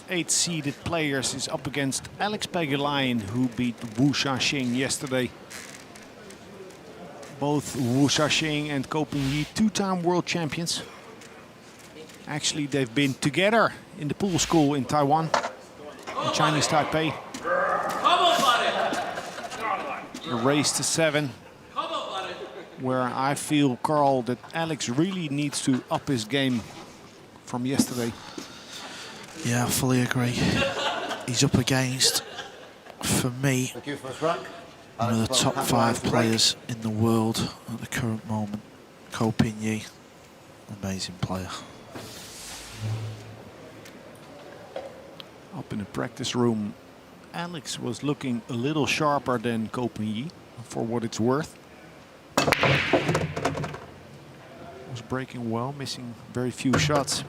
8th-seeded players is up against Alex Pagulayan, who beat Wu Shaxing yesterday. Both Wu Shaxing and Ko Ping-yi, two-time world champions. Actually, they've been together in the pool school in Taiwan, in Chinese Taipei. A race to 7, where I feel, Carl, that Alex really needs to up his game from yesterday. Yeah, I fully agree. He's up against, for me, one of the top 5 players in the world at the current moment. Ko Ping-yi, amazing player. Up in the practice room, Alex was looking a little sharper than Ko Ping-yi, for what it's worth. Was breaking well, missing very few shots.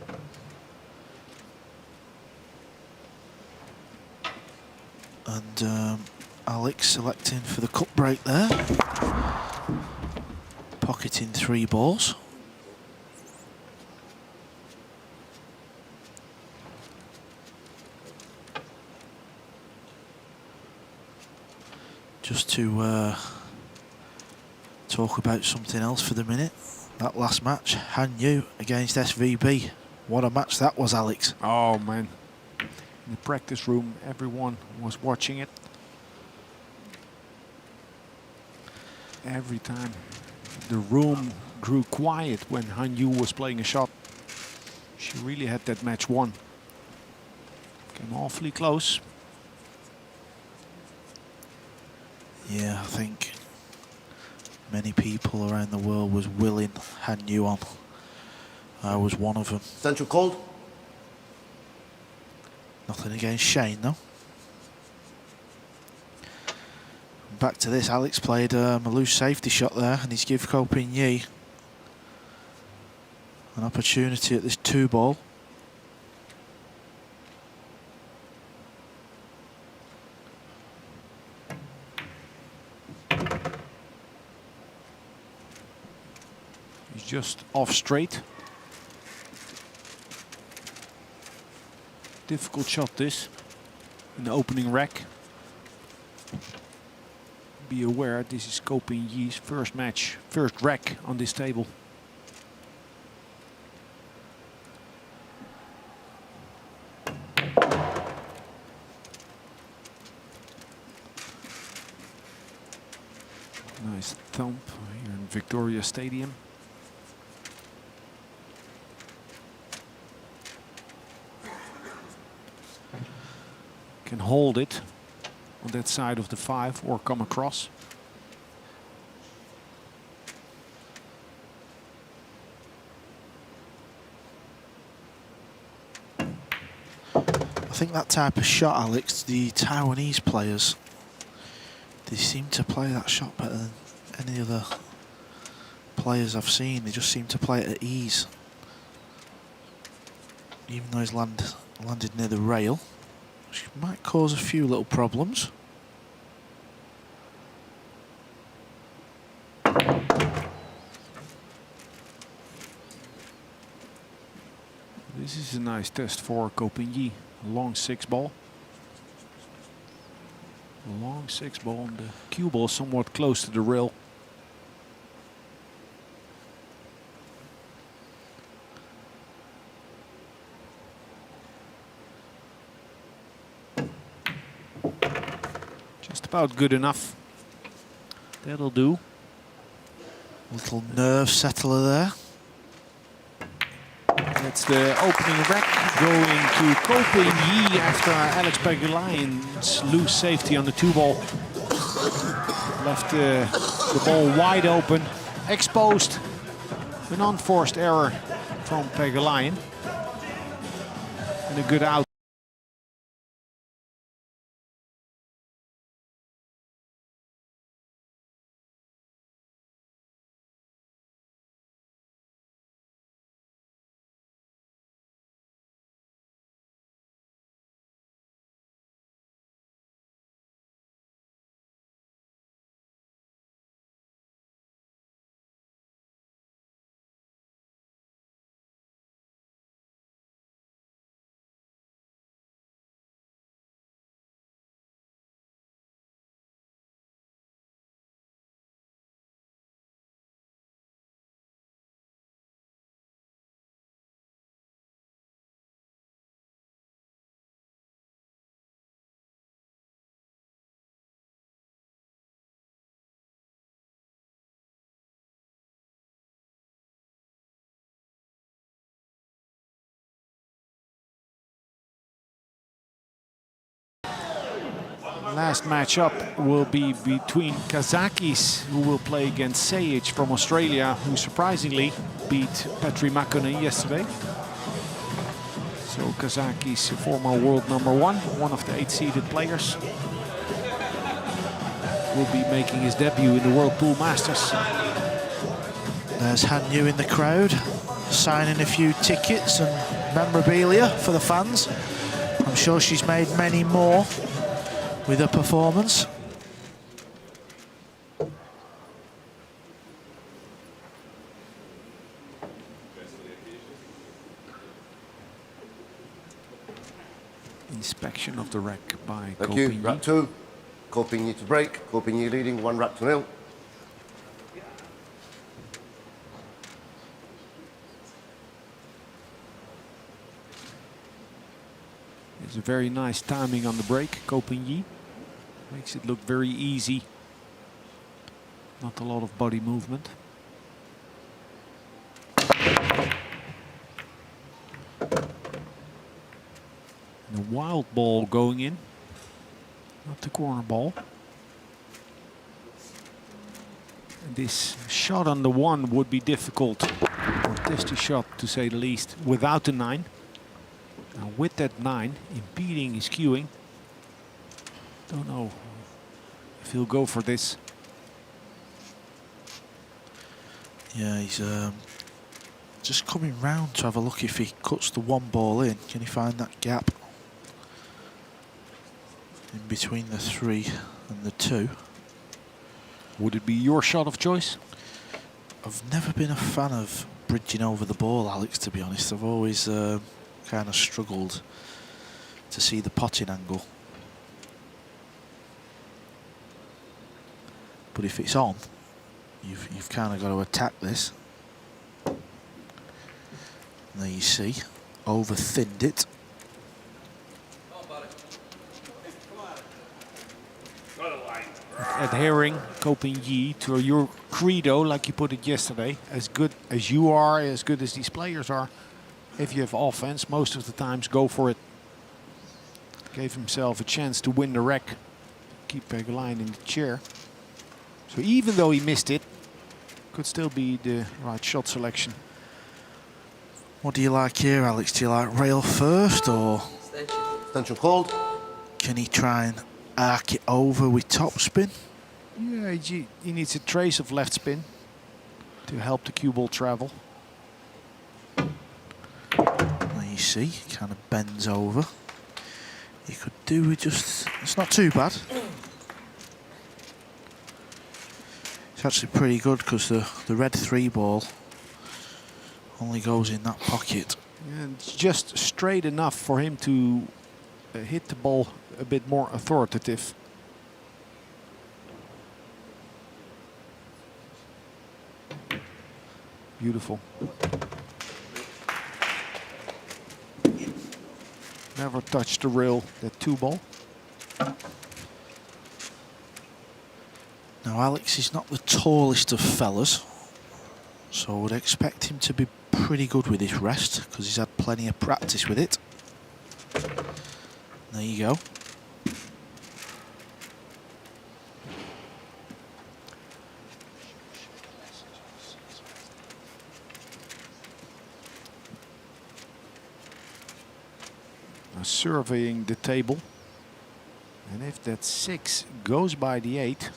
And Alex selecting for the cut break there. Pocketing 3 balls. Just to talk about something else for the minute. That last match, Han Yu against SVB. What a match that was, Alex. Oh, man. In the practice room, everyone was watching it. Every time the room grew quiet when Han Yu was playing a shot. She really had that match won. Came awfully close. Yeah, I think many people around the world was willing Han Yu on. I was one of them. Central cold. Nothing against Shane, though. Back to this, Alex played a loose safety shot there, and he's given Ko Ping-yi an opportunity at this 2-ball. He's just off straight. Difficult shot this in the opening rack. Be aware, this is Ko Ping-yi's first match, first rack on this table. Nice thump here in Victoria Stadium. Can hold it on that side of the 5 or come across. I think that type of shot, Alex, the Taiwanese players, they seem to play that shot better than any other players I've seen. They just seem to play it at ease. Even though he's landed near the rail, which might cause a few little problems. This is a nice test for Ko Ping-yi. Long 6-ball. Long 6-ball, and the cue ball somewhat close to the rail. Just about good enough. That'll do. Little nerve settler there. That's the opening rack going to Ko Ping-yi after Alex Pagulayan's loose safety on the 2-ball. Left the ball wide open, exposed. An unforced error from Pagulayan. And a good out. Last match up will be between Kazakis, who will play against Sejc from Australia, who surprisingly beat Petri Makkonen yesterday. So Kazakis, former world #1, one of the 8-seeded players, will be making his debut in the World Pool Masters. There's Han Yu in the crowd, signing a few tickets and memorabilia for the fans. I'm sure she's made many more with her performance. Inspection of the rack by Thank you. Kopin. Rack 2. Kopin to break. Kopin leading 1-0. It's a very nice timing on the break, Kopin. Makes it look very easy. Not a lot of body movement. And a wild ball going in. Not the corner ball. And this shot on the 1 would be difficult. Or testy shot, to say the least, without the 9. Now with that 9 impeding his cueing, don't know if he'll go for this. Yeah, he's just coming round to have a look if he cuts the 1 ball in. Can he find that gap in between the 3 and the 2? Would it be your shot of choice? I've never been a fan of bridging over the ball, Alex, to be honest. I've always kind of struggled to see the potting angle. But if it's on, you've kind of got to attack this. And there you see, over thinned it. Adhering, Kopin to your credo, like you put it yesterday. As good as you are, as good as these players are, if you have offense, most of the times go for it. Gave himself a chance to win the rack, keep Pagulayan in the chair. So even though he missed it, could still be the right shot selection. What do you like here, Alex? Do you like rail first, or Extension called. can he try and arc it over with topspin? Yeah, he needs a trace of left spin to help the cue ball travel. There you see, kind of bends over. You could do with just, it's not too bad. It's actually pretty good because the red 3 ball only goes in that pocket. And it's just straight enough for him to hit the ball a bit more authoritative. Beautiful. Never touched the rail, that 2 ball. Now Alex is not the tallest of fellas, so I would expect him to be pretty good with his rest because he's had plenty of practice with it. There you go. Now surveying the table. And if that 6 goes by the 8,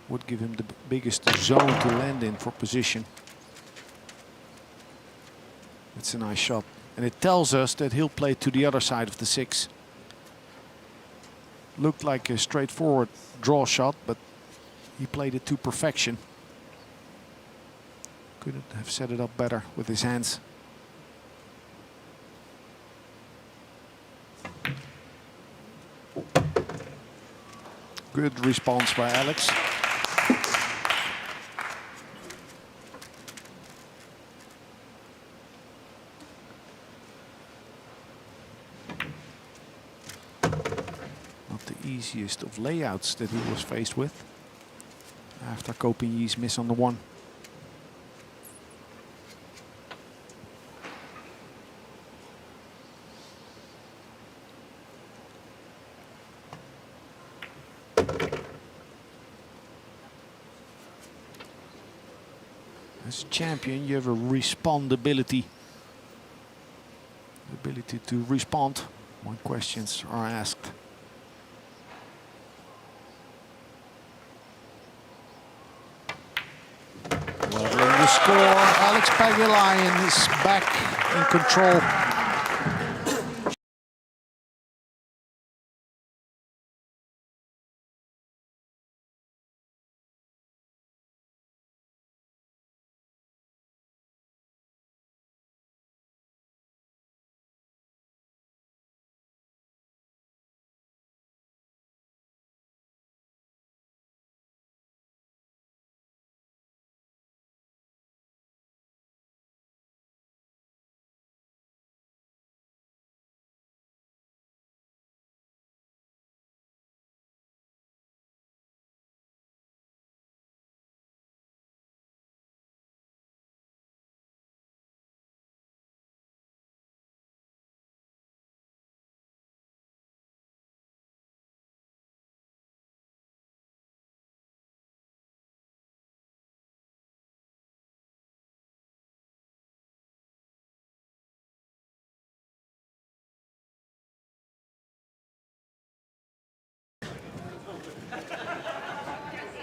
would give him the biggest zone to land in for position. It's a nice shot. And it tells us that he'll play to the other side of the 6. Looked like a straightforward draw shot, but he played it to perfection. Couldn't have set it up better with his hands. Good response by Alex. Not the easiest of layouts that he was faced with after Kopin's miss on the 1. As a champion, you have a respondability. The ability to respond when questions are asked. Leveling the score. Alex Pagulayan is back in control.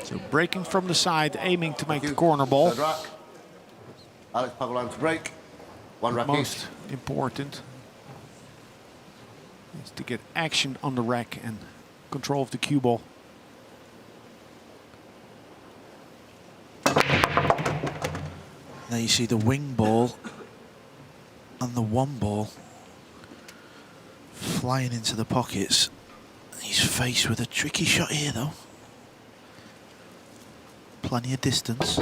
So breaking from the side, aiming to make the corner ball. Third rack. Alex Pagulayan to break. One rack each. Most important is to get action on the rack and control of the cue ball. There you see the wing ball and the one ball flying into the pockets. He's faced with a tricky shot here though. Plenty of distance.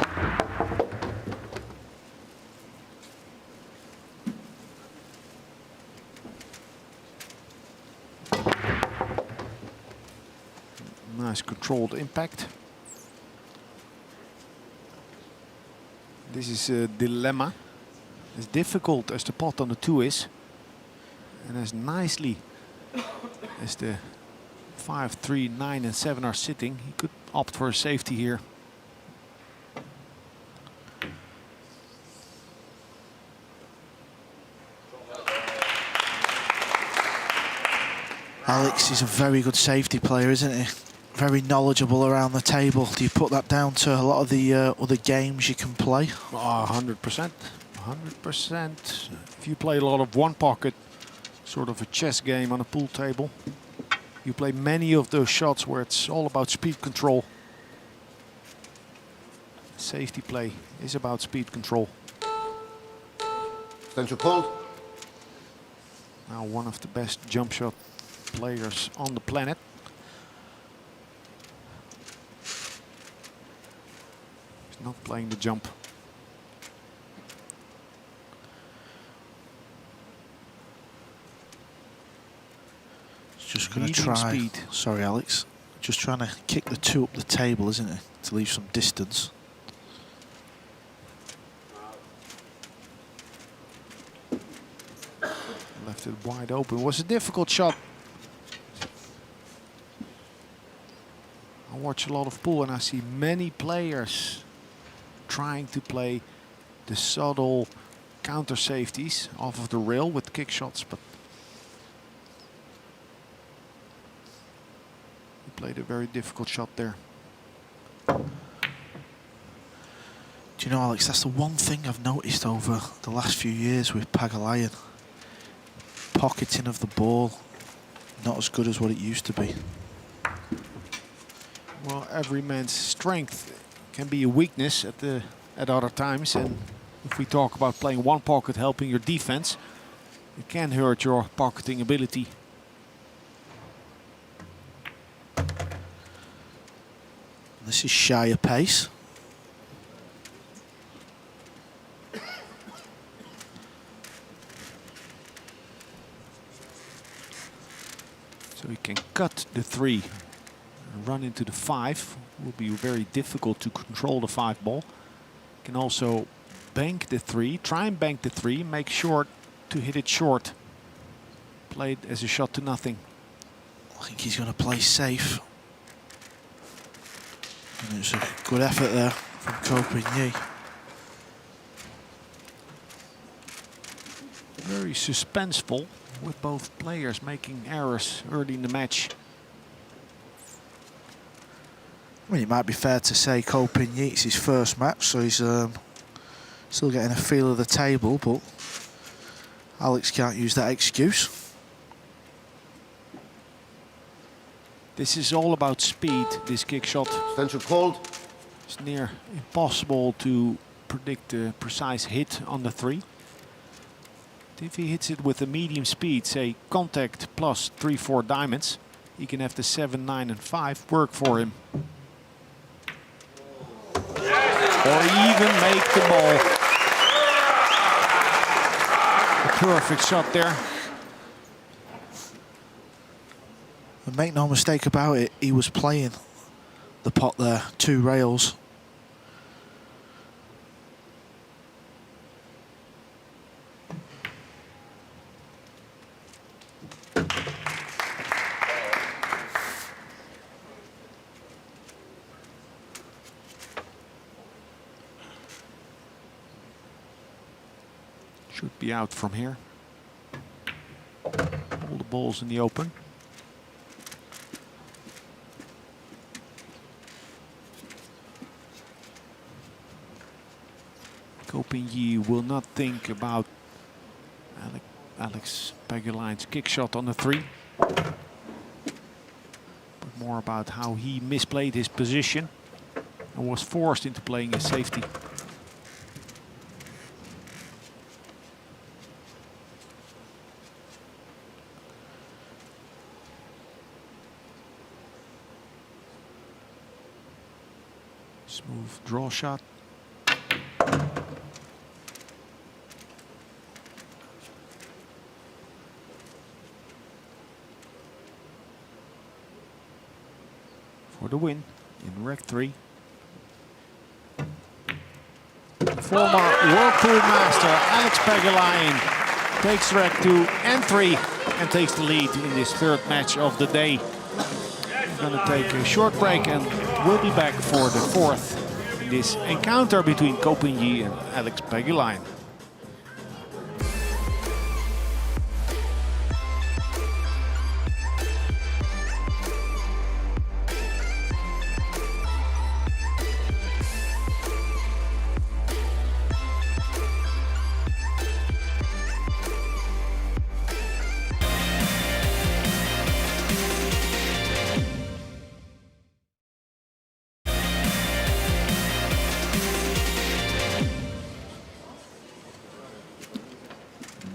Nice controlled impact. This is a dilemma. As difficult as the pot on the 2 is, and as nicely as the 5, 3, 9 and 7 are sitting, he could opt for a safety here. Alex is a very good safety player, isn't he? Very knowledgeable around the table. Do you put that down to a lot of the other games you can play? 100%. 100%. If you play a lot of one pocket, sort of a chess game on a pool table, you play many of those shots where it's all about speed control. Safety play is about speed control. Central pulled. Now one of the best jump shot players on the planet. He's not playing the jump. Just going to Leading try. speed. Sorry, Alex. Just trying to kick the 2 up the table, isn't it? To leave some distance. Left it wide open. It was a difficult shot. I watch a lot of pool and I see many players trying to play the subtle counter safeties off of the rail with kick shots, but he played a very difficult shot there. Do you know, Alex, that's the one thing I've noticed over the last few years with Pagulayan. Pocketing of the ball, not as good as what it used to be. Well, every man's strength can be a weakness at other times, and if we talk about playing one pocket helping your defense, it can hurt your pocketing ability. This is shyer pace. So he can cut the 3 and run into the 5. Will be very difficult to control the 5 ball. Can also bank the 3, try and bank the 3, make sure to hit it short. Play it as a shot to nothing. I think he's going to play safe. And it's a good effort there from Ko Pin Yi. very suspenseful with both players making errors early in the match. I mean, it might be fair to say Ko Pin-Yi, it's his first match, so he's still getting a feel of the table, but Alex can't use that excuse. This is all about speed, this kick shot. Extension called. It's near impossible to predict a precise hit on the 3. If he hits it with a medium speed, say contact plus 3-4 diamonds, he can have the 7, 9 and 5 work for him. Or even make the ball. A perfect shot there. And make no mistake about it, he was playing the pot there, 2 rails. Should be out from here. All the balls in the open. Ko Pin-Yi will not think about Alex Pagulayan's kick shot on the 3. But more about how he misplayed his position and was forced into playing a safety. Smooth draw shot. For the win in Rec 3. Former World Tour Master Alex Pagulayan takes Rec 2 and 3 and takes the lead in this 3rd match of the day. We're going to take a short break and we'll be back for the 4th in this encounter between Ko Pin-Yi and Alex Pagulayan.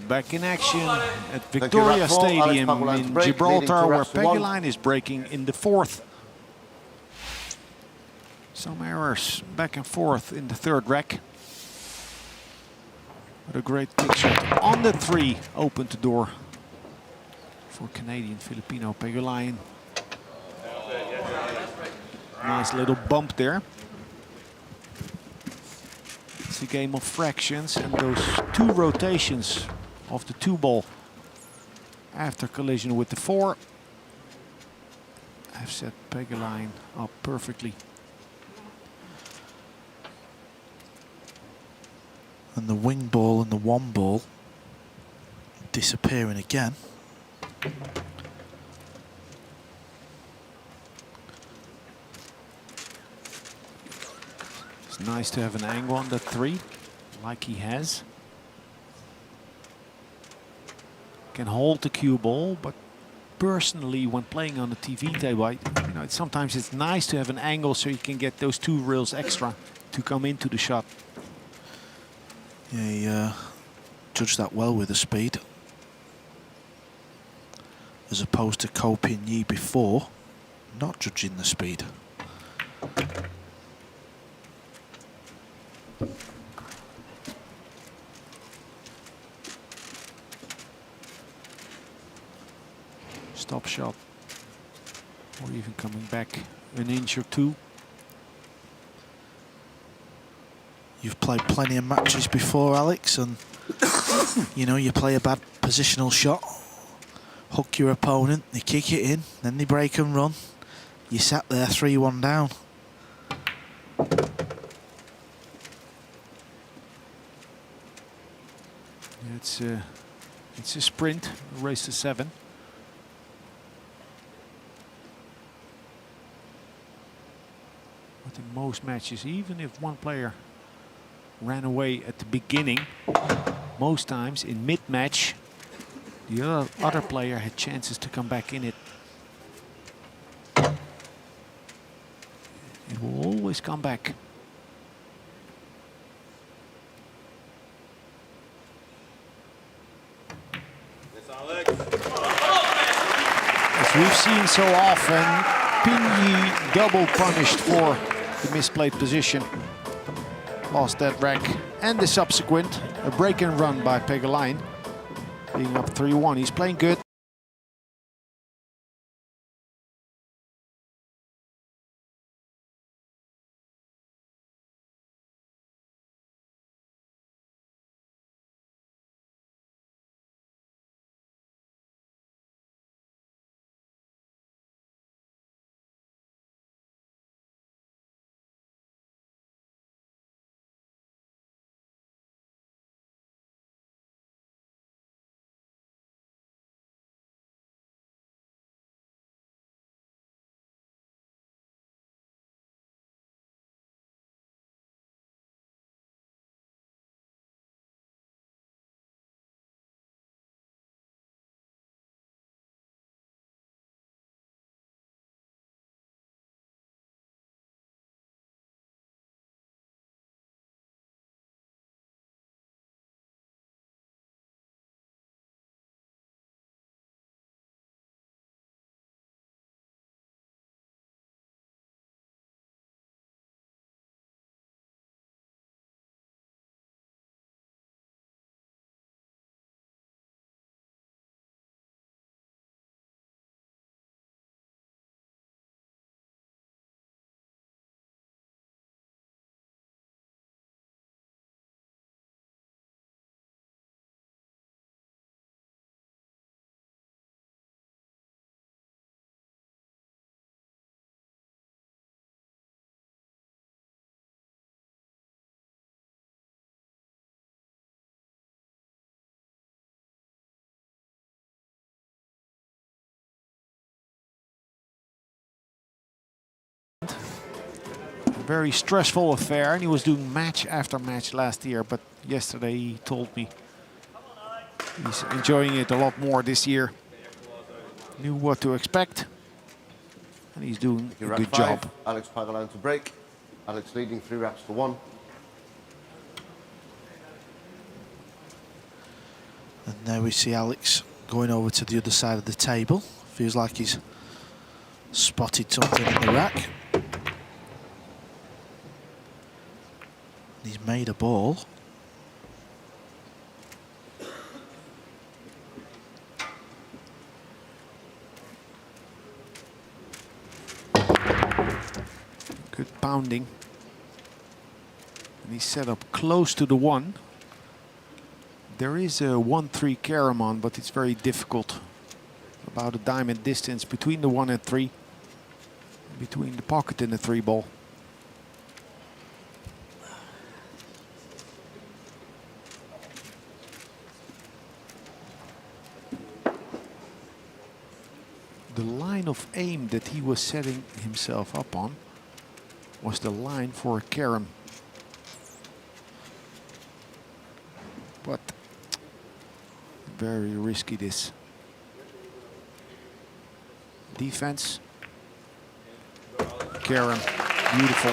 Back in action at Victoria Stadium in Gibraltar, where Pagulayan is breaking in the 4th. Some errors back and forth in the 3rd rec. But a great kick shot on the 3 opened the door for Canadian Filipino Pagulayan. Nice little bump there. It's a game of fractions, and those 2 rotations of the 2 ball after collision with the 4 have set Pagulayan up perfectly. And the wing ball and the 1 ball disappearing again. It's nice to have an angle on that 3 like he has. Can hold the cue ball, but personally, when playing on the TV table, sometimes it's nice to have an angle so you can get those 2 rails extra to come into the shot. Yeah, he judged that well with the speed, as opposed to Ko Pin-Yi before, not judging the speed. Stop shot, or even coming back an inch or 2. You've played plenty of matches before, Alex, and you play a bad positional shot, hook your opponent, they kick it in, then they break and run. You sat there 3-1 down. It's It's a sprint, a race to 7. But in most matches, even if one player ran away at the beginning, most times in mid-match, the other player had chances to come back in it. It will always come back. As we've seen so often, Pinyi double punished for the misplayed position. Lost that rack and the subsequent, a break and run by Pagulayan. Being up 3-1, he's playing good. Very stressful affair, and he was doing match after match last year, but yesterday he told me he's enjoying it a lot more this year. Knew what to expect, and he's doing a good job. Alex Pagulayan to break. Alex leading 3 racks to 1. And now we see Alex going over to the other side of the table. Feels like he's spotted something in the rack. He's made a ball. Good pounding. And he's set up close to the 1. There is a 1-3 carom on, but it's very difficult. About a diamond distance between the 1 and 3. Between the pocket and the 3 ball. The line of aim that he was setting himself up on was the line for a carom. But very risky this. Defense. Carom. Beautiful.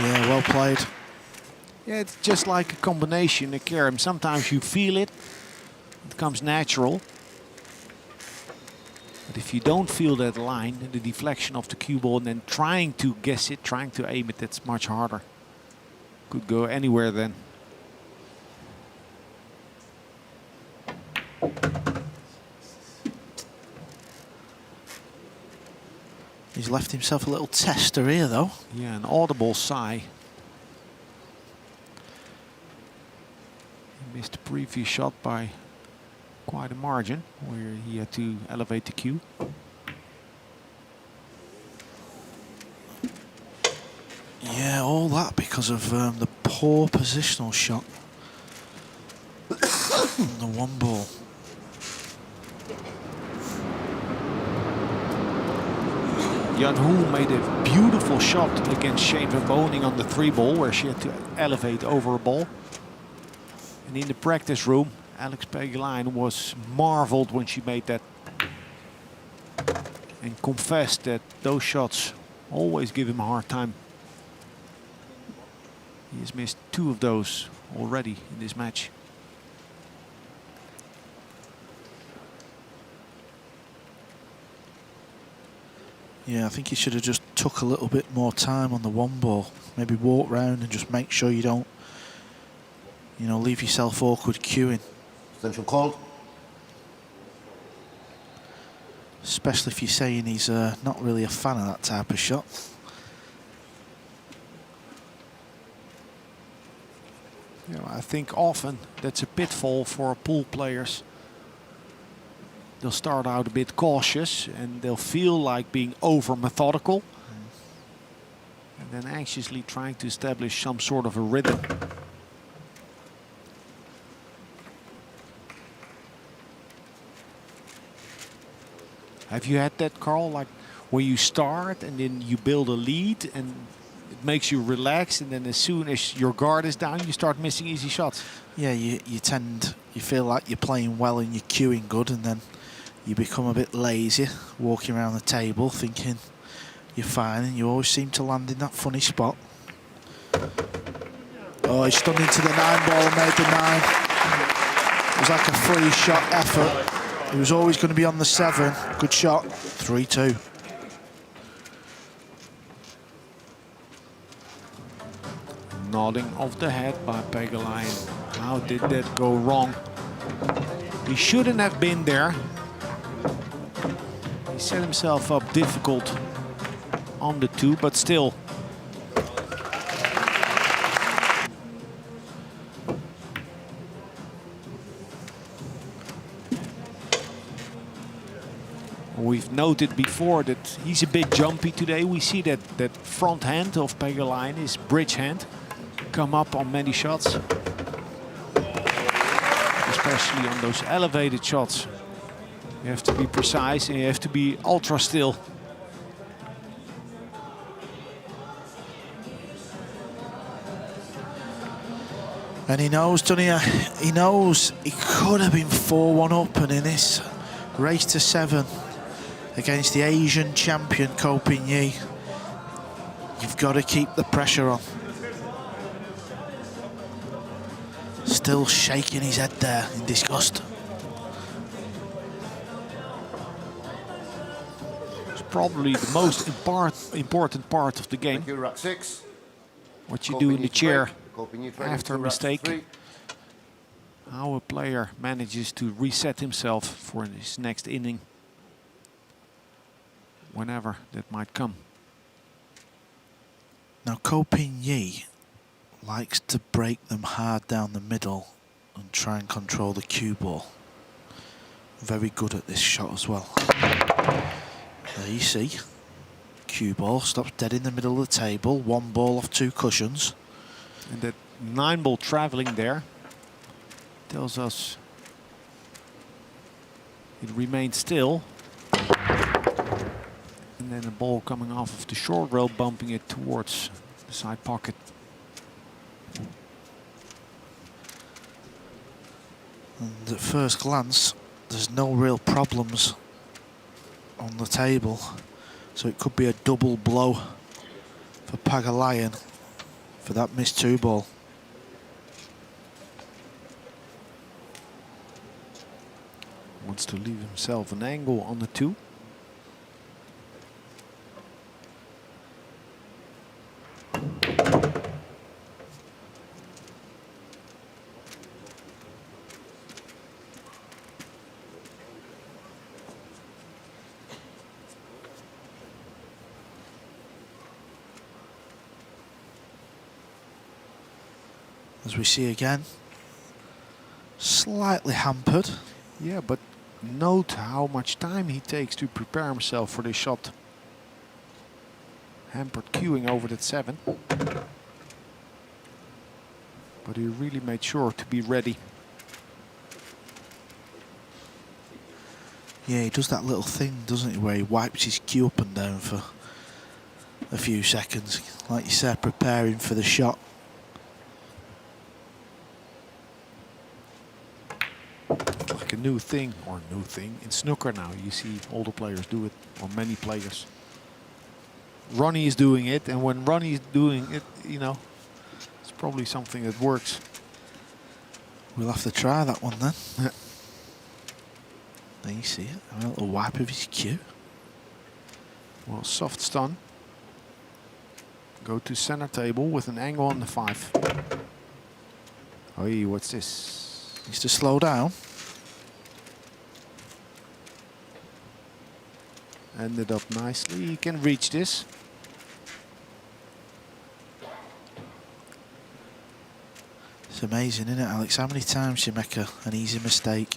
Yeah, well played. Yeah, it's just like a combination, a carom. Sometimes you feel it. It comes natural. But if you don't feel that line, the deflection of the cue ball, and then trying to guess it, trying to aim it, that's much harder. Could go anywhere then. He's left himself a little tester here, though. Yeah, an audible sigh. He missed the previous shot by quite a margin, where he had to elevate the cue. Yeah, all that because of the poor positional shot. The one ball. Jan Hu made a beautiful shot against Shane van Boning on the 3-ball, where she had to elevate over a ball. And in the practice room, Alex Pagulayan was marveled when she made that and confessed that those shots always give him a hard time. He has missed 2 of those already in this match. Yeah, I think he should have just took a little bit more time on the one ball. Maybe walk round and just make sure you don't, you know, leave yourself awkward queuing. Central called. Especially if you're saying he's not really a fan of that type of shot. You know, I think often that's a pitfall for pool players. They'll start out a bit cautious and they'll feel like being over methodical. And then anxiously trying to establish some sort of a rhythm. Have you had that, Carl? Like where you start and then you build a lead and it makes you relax, and then as soon as your guard is down, you start missing easy shots. Yeah, you feel like you're playing well and you're queuing good, and then you become a bit lazy, walking around the table thinking you're fine, and you always seem to land in that funny spot. Oh, he stunned into the 9-ball and made the 9. It was like a free shot effort. He was always going to be on the 7. Good shot. 3-2. Nodding off the head by Pagulayan. How did that go wrong? He shouldn't have been there. He set himself up difficult on the 2, but still. We've noted before that he's a bit jumpy today. We see that front hand of Pagulayan, his bridge hand, come up on many shots. Especially on those elevated shots. You have to be precise and you have to be ultra still. And he knows, doesn't he? He knows he could have been 4-1 up, and in this race to 7 against the Asian champion Ko Ping-yi, you've got to keep the pressure on. Still shaking his head there in disgust. It's probably the most important part of the game. Thank you, rack 6. What you do in the chair after a rack mistake. 3. How a player manages to reset himself for his next inning. Whenever that might come. Now Ko Ping-yi likes to break them hard down the middle and try and control the cue ball. Very good at this shot as well. There you see, cue ball stops dead in the middle of the table, 1 ball off 2 cushions. And that 9-ball traveling there tells us it remained still. And then a ball coming off of the short rail, bumping it towards the side pocket. And at first glance, there's no real problems on the table. So it could be a double blow for Pagulayan for that missed 2-ball. Wants to leave himself an angle on the 2. As we see again, slightly hampered. Yeah, but note how much time he takes to prepare himself for this shot. Hampered queuing over that 7. But he really made sure to be ready. Yeah, he does that little thing, doesn't he, where he wipes his cue up and down for a few seconds. Like you said, preparing for the shot. Like a new thing, in snooker now. You see older players do it, or many players. Ronnie is doing it, and when Ronnie is doing it, you know, it's probably something that works. We'll have to try that one then. There you see it, a little wipe of his cue. Well, soft stun. Go to center table with an angle on the 5. Hey, what's this? Needs to slow down. Ended up nicely. He can reach this. It's amazing, isn't it, Alex? How many times you make an easy mistake,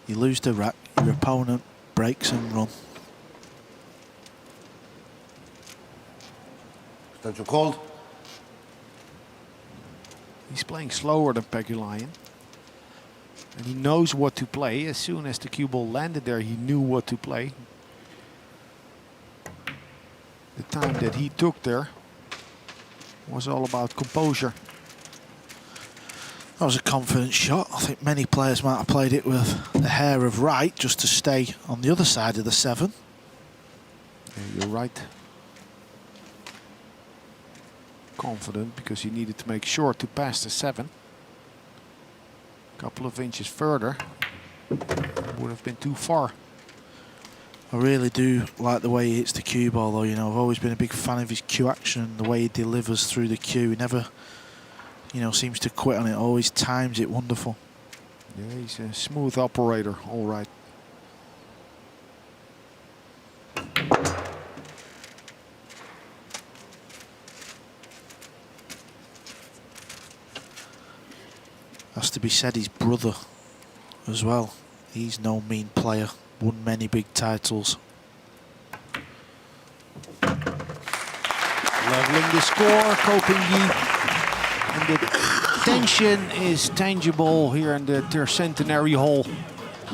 you lose the rack, your opponent breaks and run. Potential called. He's playing slower than Pagulayan. And he knows what to play. As soon as the cue ball landed there, he knew what to play. The time that he took there was all about composure. That was a confident shot. I think many players might have played it with a hair of right just to stay on the other side of the 7. Yeah, you're right. Confident because he needed to make sure to pass the 7. A couple of inches further would have been too far. I really do like the way he hits the cue ball though, you know. I've always been a big fan of his cue action, the way he delivers through the cue. He never, you know, seems to quit on it, always times it wonderful. Yeah, he's a smooth operator, all right. Has to be said, his brother as well. He's no mean player, won many big titles. Leveling the score, Koping. And the tension is tangible here in the Tercentenary Hall.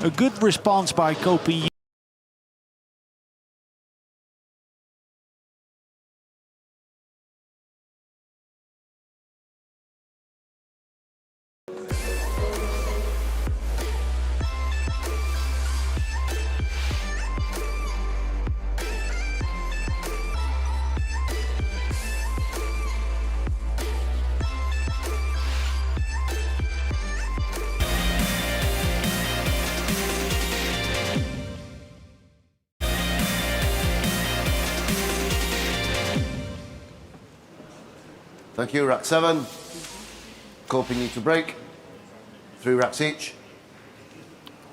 A good response by Koping. Thank you, rack 7. Coping to break. 3 racks each.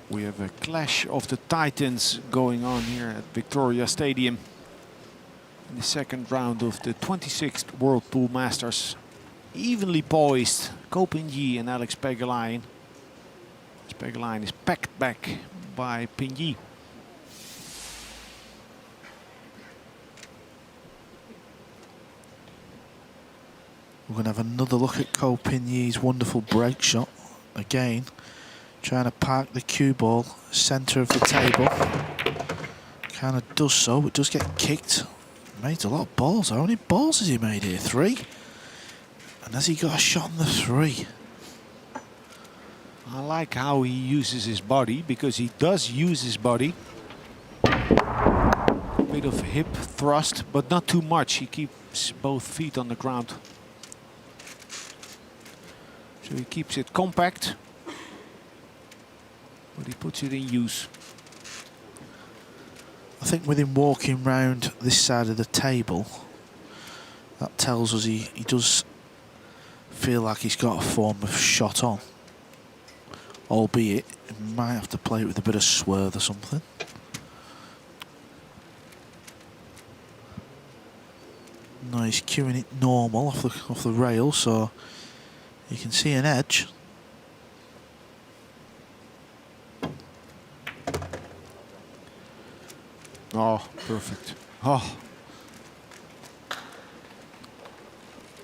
We have a clash of the titans going on here at Victoria Stadium in the second round of the 26th World Pool Masters. Evenly poised, Koping and Alex Pagulayan. Pagulayan is packed back by Ping. We're going to have another look at Koping's wonderful break shot. Again, trying to park the cue ball centre of the table. Kind of does so, but does get kicked. Made a lot of balls. How many balls has he made here? 3? And has he got a shot on the 3? I like how he uses his body, because he does use his body. A bit of hip thrust, but not too much. He keeps both feet on the ground. So he keeps it compact, but he puts it in use. I think with him walking round this side of the table, that tells us he does feel like he's got a form of shot on. Albeit, he might have to play it with a bit of swerve or something. No, he's cueing it normal off the rail, so you can see an edge. Oh, perfect. Oh.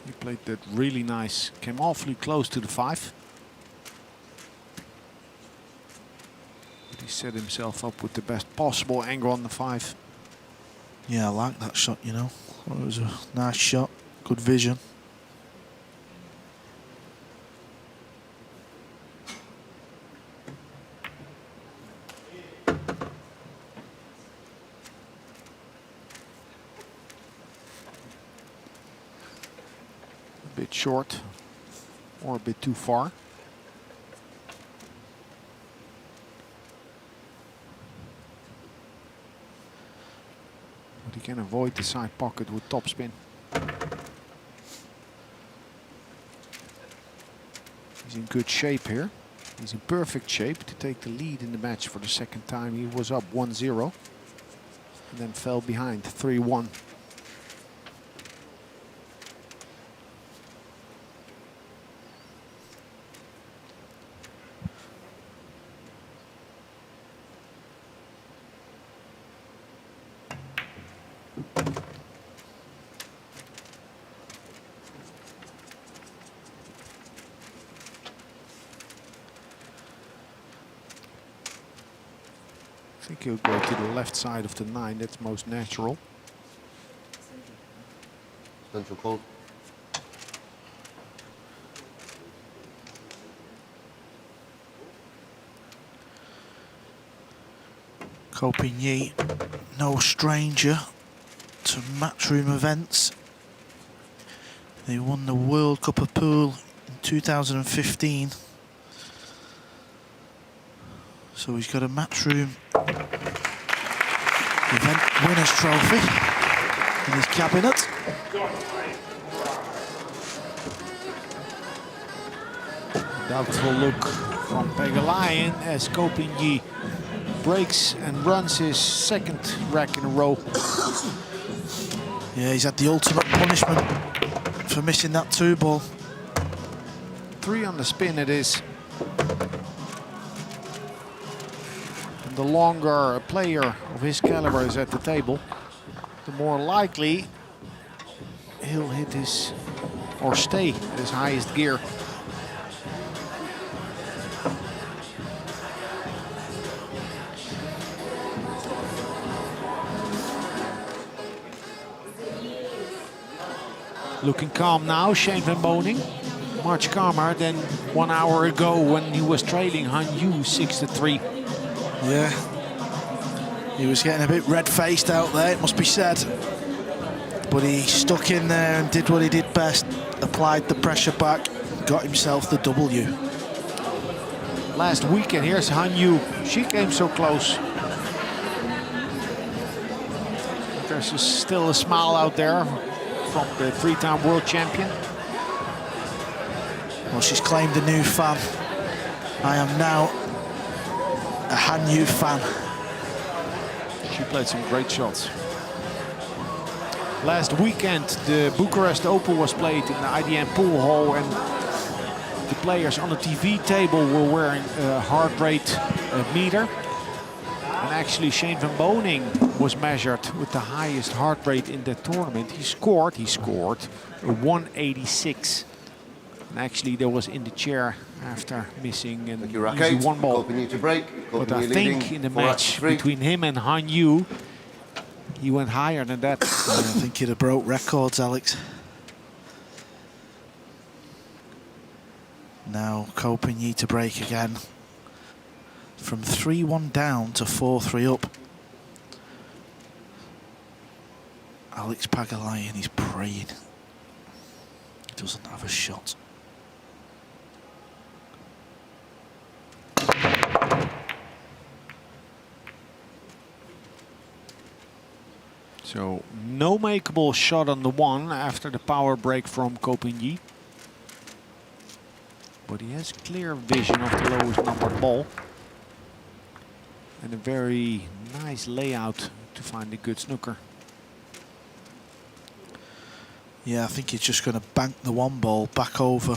He played that really nice. Came awfully close to the 5. But He set himself up with the best possible angle on the 5. Yeah, I like that shot, you know. It was a nice shot, good vision. A bit short or a bit too far. But he can avoid the side pocket with topspin. He's in good shape here. He's in perfect shape to take the lead in the match for the second time. He was up 1-0 and then fell behind 3-1. I think he'll go to the left side of the 9. That's most natural. Central call. Copigny, no stranger to matchroom events. They won the World Cup of Pool in 2015. So he's got a matchroom event winners trophy in his cabinet. Doubtful look from Pagulayan as Copigny breaks and runs his second rack in a row. Yeah, he's had the ultimate punishment for missing that 2-ball. 3 on the spin it is. And the longer a player of his caliber is at the table, the more likely he'll hit his, or stay at his highest gear. Looking calm now, Shane van Boning. Much calmer than 1 hour ago when he was trailing Han Yu 6-3. Yeah, he was getting a bit red-faced out there, it must be said. But he stuck in there and did what he did best. Applied the pressure back, got himself the W. Last weekend, here's Han Yu. She came so close. There's still a smile out there from the 3-time world champion. Well, she's claimed a new fan. I am now a Han Yu fan. She played some great shots. Last weekend, the Bucharest Open was played in the IDM pool hall, and the players on the TV table were wearing a heart rate meter. And actually, Shane van Boning was measured with the highest heart rate in that tournament. He scored a 186. And actually, there was in the chair after missing an easy 1-ball. But I think in the match between him and Han Yu, he went higher than that. I think he'd have broke records, Alex. Now Copigny to break again. From 3-1 down to 4-3 up. Alex Pagulayan is praying. He doesn't have a shot. So no makeable shot on the 1 after the power break from Copigny. But he has clear vision of the lowest numbered ball. And a very nice layout to find a good snooker. Yeah, I think he's just going to bank the 1-ball back over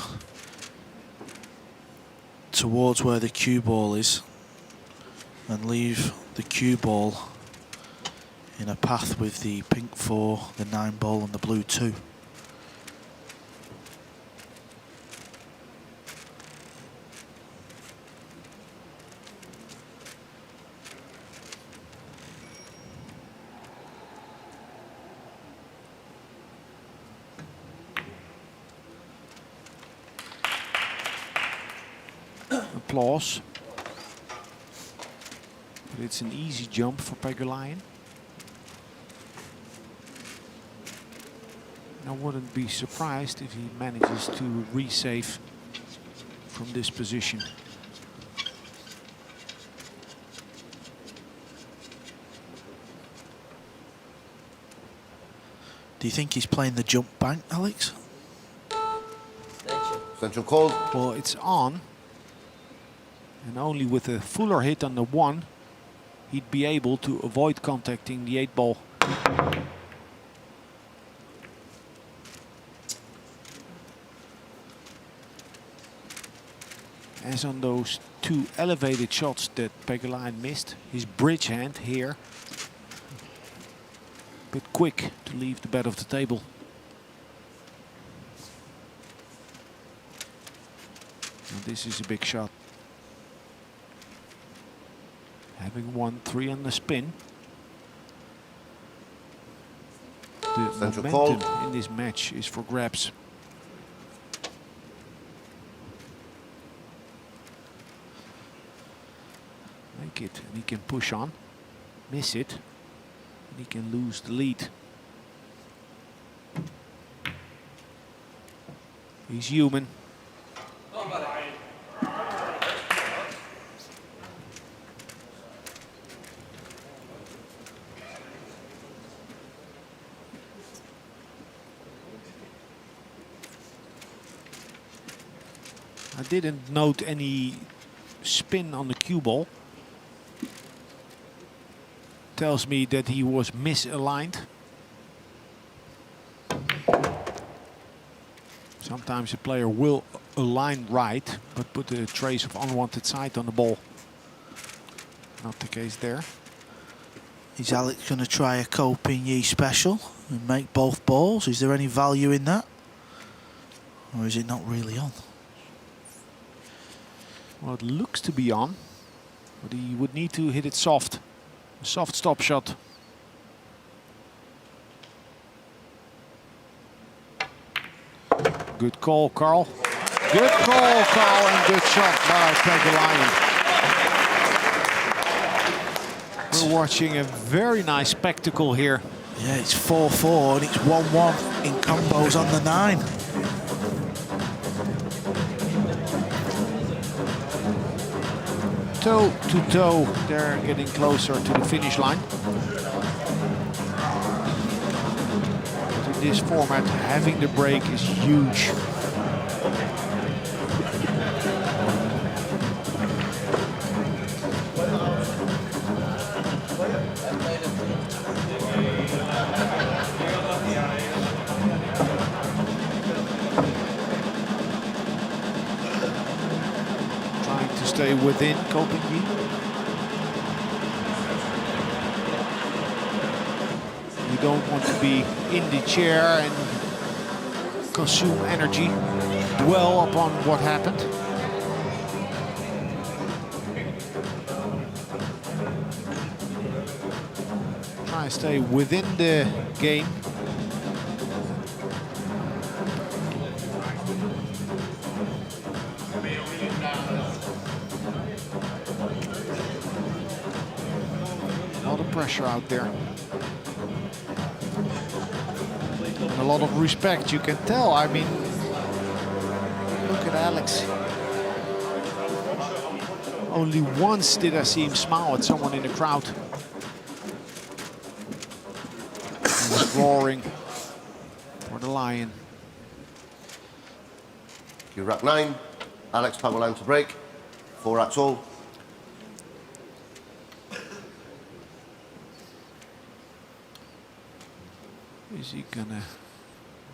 towards where the cue ball is and leave the cue ball in a path with the pink 4, the 9-ball and the blue 2. applause. But it's an easy jump for Pagulayan. I wouldn't be surprised if he manages to resave from this position. Do you think he's playing the jump bank, Alex? Central call. Well, it's on. And only with a fuller hit on the 1, he'd be able to avoid contacting the 8 ball. As on those 2 elevated shots that Pagulayan missed, his bridge hand here, but quick to leave the bed of the table. And this is a big shot. Having won 3 on the spin, the Central momentum call. in this match is for grabs. Make it, and he can push on, miss it, and he can lose the lead. He's human. I didn't note any spin on the cue ball. Tells me that he was misaligned. Sometimes a player will align right, but put a trace of unwanted side on the ball. Not the case there. Is Alex going to try a Copigny special and make both balls? Is there any value in that? Or is it not really on? Well, it looks to be on, but he would need to hit it soft. A soft stop shot. Good call, Carl. Good call, Carl, and good shot by Pagulayan. We're watching a very nice spectacle here. Yeah, it's 4-4 and it's 1-1 in combos on the 9. Toe to toe, they're getting closer to the finish line. But in this format, having the break is huge. Trying to stay within Copigny. You don't want to be in the chair and consume energy, dwell upon what happened. Try to stay within the game. A lot of pressure out there. And a lot of respect, you can tell. I mean, look at Alex. Only once did I see him smile at someone in the crowd. He was roaring for the Lion. Cue rack 9. Alex Pagulayan to break. 4 racks all. Is he gonna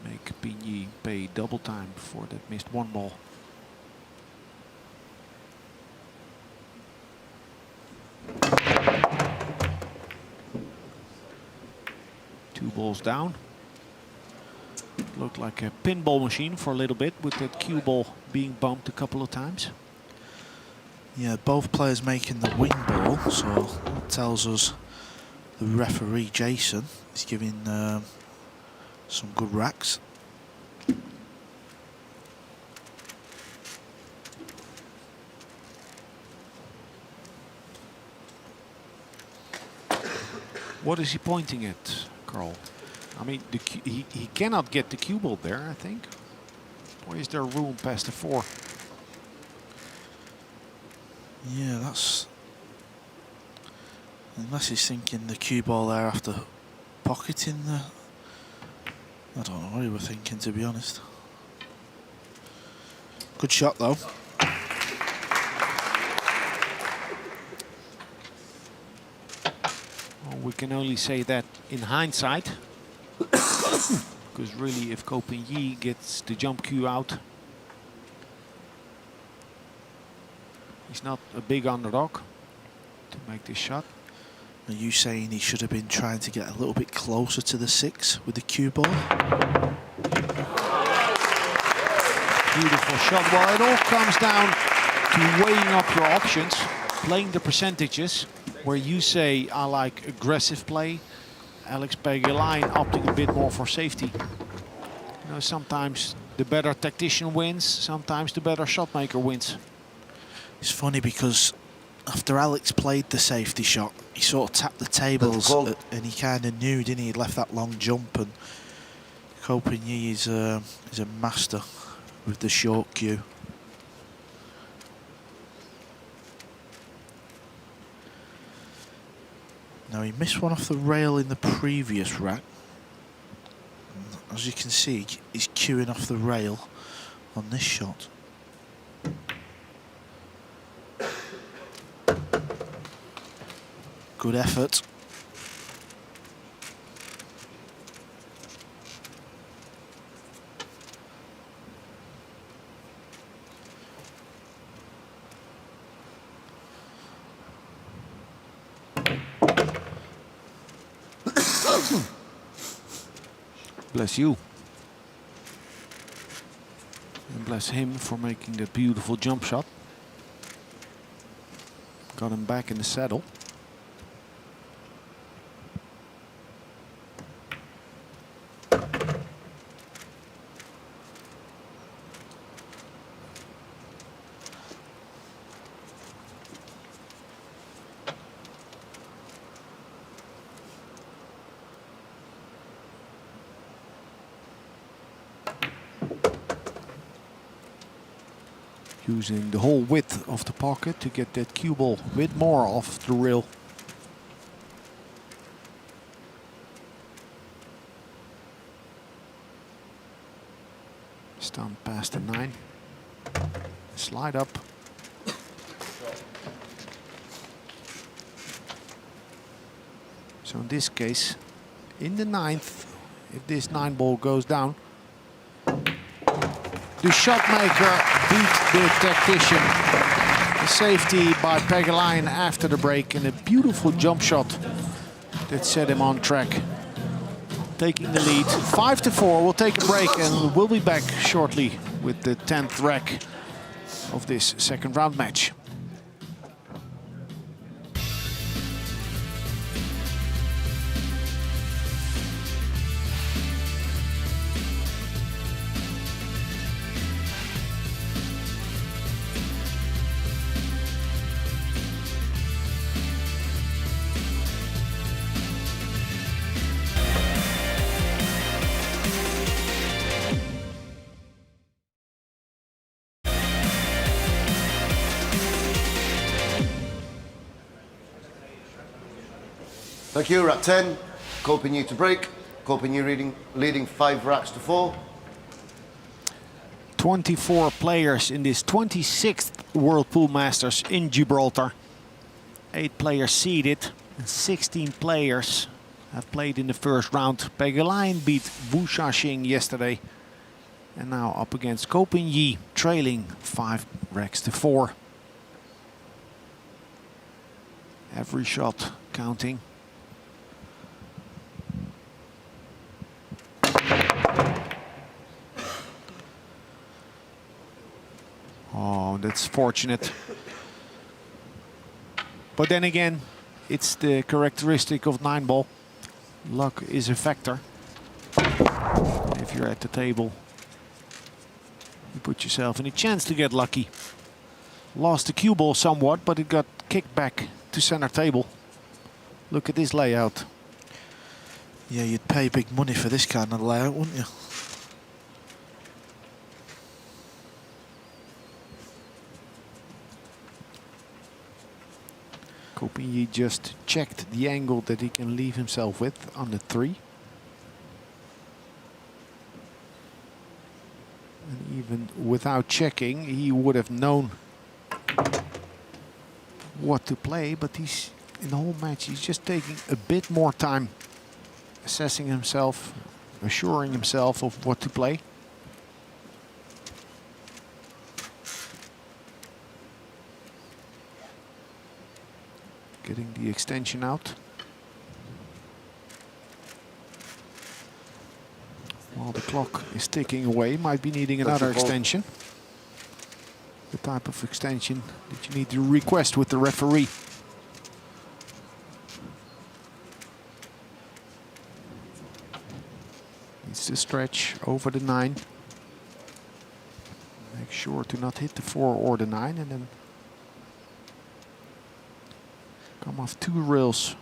make Pigny pay double time for that missed 1 ball? Two balls down. Looked like a pinball machine for a little bit with that cue ball being bumped a couple of times. Yeah, both players making the wing ball, so that tells us the referee, Jason, is giving some good racks. What is he pointing at, Carl? I mean, he cannot get the cue ball there, I think. Or is there room past the 4? Yeah, that's... Unless he's thinking the cue ball there after pocketing the... I don't know what he was thinking, to be honest. Good shot, though. Well, we can only say that in hindsight. Because really, if Ko Pin-Yi gets the jump cue out, he's not a big underdog to make this shot. Are you saying he should have been trying to get a little bit closer to the 6 with the cue ball? Beautiful shot. Well, it all comes down to weighing up your options, playing the percentages, where you say, I like aggressive play. Alex Pagulayan opting a bit more for safety. You know, sometimes the better tactician wins, sometimes the better shot maker wins. It's funny because after Alex played the safety shot, he sort of tapped the tables and he kind of knew, didn't he? He'd left that long jump, and Ko Pin-Yi is a master with the short cue. Now he missed one off the rail in the previous rack. As you can see, he's cueing off the rail on this shot. Good effort. Bless you. And bless him for making that beautiful jump shot. Got him back in the saddle. Using the whole width of the pocket to get that cue ball a bit more off the rail. Stunned past the 9. Slide up. So in this case, in the 9th, if this 9 ball goes down, the shot maker beat the tactician. The safety by Pagulayan after the break, and a beautiful jump shot that set him on track. Taking the lead, 5-4. We'll take a break and we'll be back shortly with the 10th rack of this second round match. Thank you, rack 10. Ko Pin-Yi to break. Ko Pin-Yi leading 5 racks to 4. 24 players in this 26th World Pool Masters in Gibraltar. 8 players seeded and 16 players have played in the first round. Pagulayan beat Wu Shaxing yesterday and now up against Ko Pin-Yi, trailing 5 racks to 4. Every shot counting. Oh, that's fortunate. But then again, it's the characteristic of 9 ball. Luck is a factor. If you're at the table, you put yourself in a chance to get lucky. Lost the cue ball somewhat, but it got kicked back to center table. Look at this layout. Yeah, you'd pay big money for this kind of layout, wouldn't you? Ko Ping-yi just checked the angle that he can leave himself with on the 3. And even without checking, he would have known what to play, but he's in the whole match, he's just taking a bit more time assessing himself, assuring himself of what to play. Getting the extension out. While the clock is ticking away, might be needing another extension. The type of extension that you need to request with the referee. Needs to stretch over the 9. Make sure to not hit the 4 or the 9, and then come off 2 rails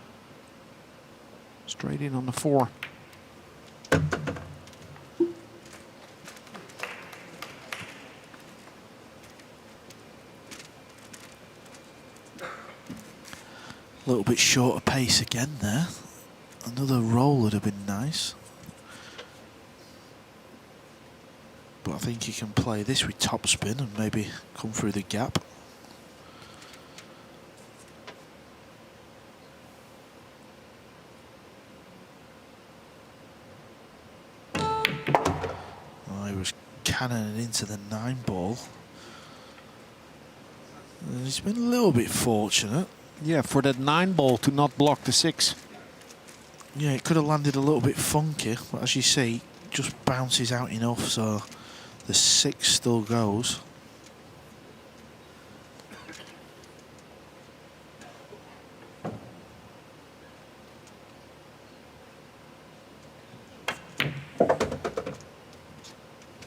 straight in on the 4. A little bit shorter pace again there. Another roll would have been nice. But I think he can play this with topspin and maybe come through the gap. Oh, he was cannoning into the 9 ball. And he's been a little bit fortunate. Yeah, for that 9 ball to not block the 6. Yeah, it could have landed a little bit funky, but as you see, just bounces out enough so the 6 still goes.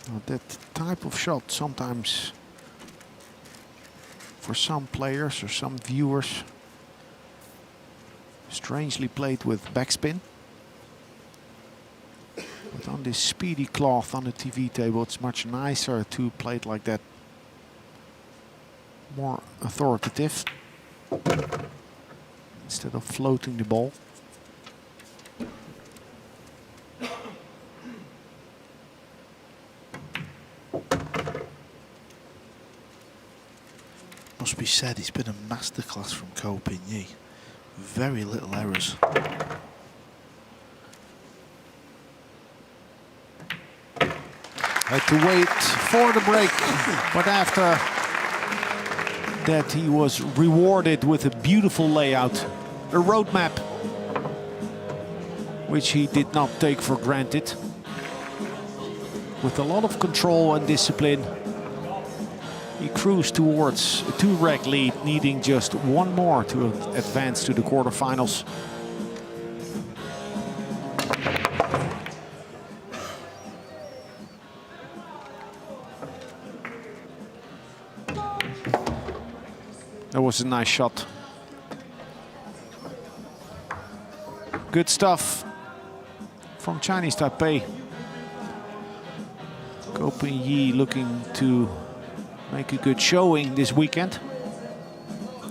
Now that type of shot sometimes, for some players or some viewers, strangely played with backspin. But on this speedy cloth on the TV table, it's much nicer to play it like that. More authoritative. Instead of floating the ball. Must be said, it's been a masterclass from Ko Ping-yi. Very little errors. Had to wait for the break, but after that he was rewarded with a beautiful layout, a roadmap, which he did not take for granted. With a lot of control and discipline, he cruised towards a 2-rack lead, needing just 1 more to advance to the quarterfinals. That was a nice shot. Good stuff from Chinese Taipei. Ko Ping-yi looking to make a good showing this weekend.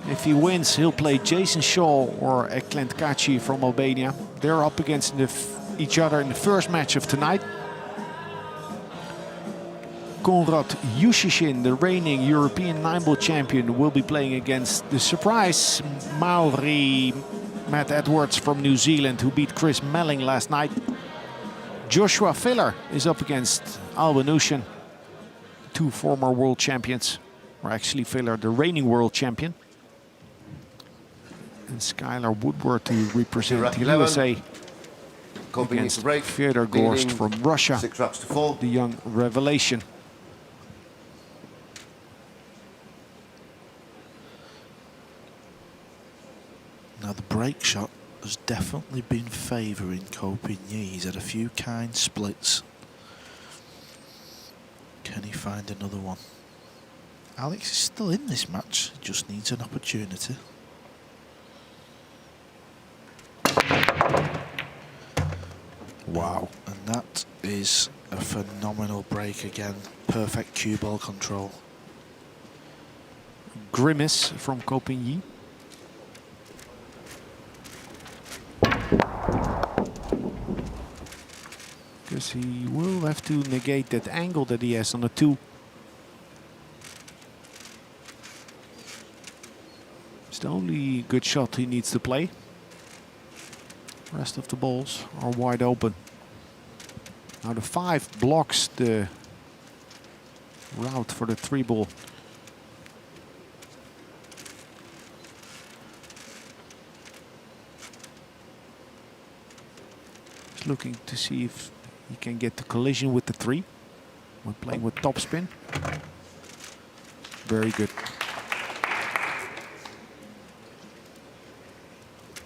If he wins, he'll play Jason Shaw or Eklent Kaci from Albania. They're up against each other in the first match of tonight. Konrad Yushishin, the reigning European 9-ball champion, will be playing against the surprise Maori Matt Edwards from New Zealand, who beat Chris Melling last night. Joshua Filler is up against Alban Ushan, 2 former world champions, or actually Filler, the reigning world champion. And Skylar Woodward to represent the USA against Fyodor Gorst from Russia, 6 racks to 4. the young revelation. Now the break shot has definitely been favouring Ko Ping-yi. He's had a few kind splits. Can he find another one? Alex is still in this match, just needs an Wow. And that is a phenomenal break again. Perfect cue ball control. Grimace from Ko Ping-yi. Because he will have to negate that angle that he has on the 2. It's the only good shot he needs to play. The rest of the balls are wide open. Now the 5 blocks the route for the 3 ball. He's looking to see if he can get the collision with the 3 when playing with topspin. Very good.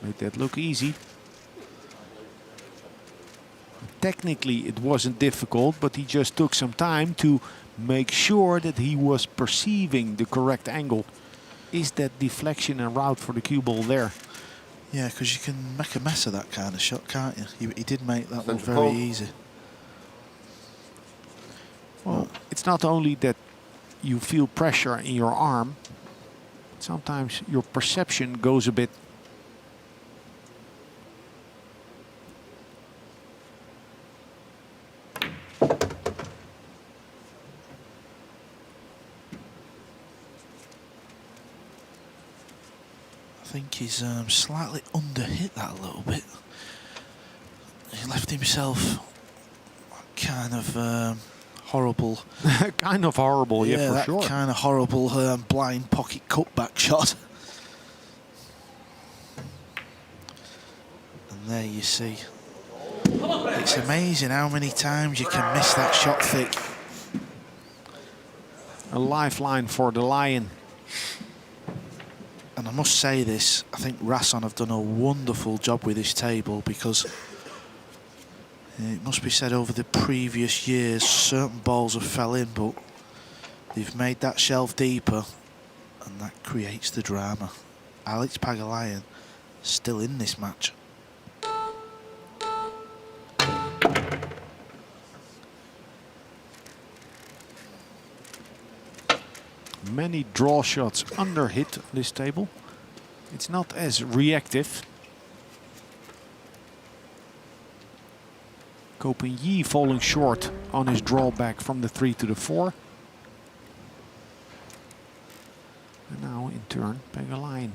Made that look easy. Technically it wasn't difficult, but he just took some time to make sure that he was perceiving the correct angle. Is that deflection and route for the cue ball there? Yeah, because you can make a mess of that kind of shot, can't you? He did make that look Central very call. easy. Well, it's not only that you feel pressure in your arm, sometimes your perception goes a bit. I think he's slightly underhit that a little bit. He left himself kind of horrible. Kind of horrible, yeah, for that sure. kind of horrible blind pocket cutback shot. And there you see. It's amazing how many times you can miss that shot thick. A lifeline for the Lion. And I must say this, I think Rasson have done a wonderful job with this table, because it must be said over the previous years certain balls have fell in, but they've made that shelf deeper and that creates the drama. Alex Pagulayan still in this match. Many draw shots under hit on this table. It's not as reactive. Ko Ping-yi falling short on his drawback from the 3 to the 4. And now in turn, Pagulayan.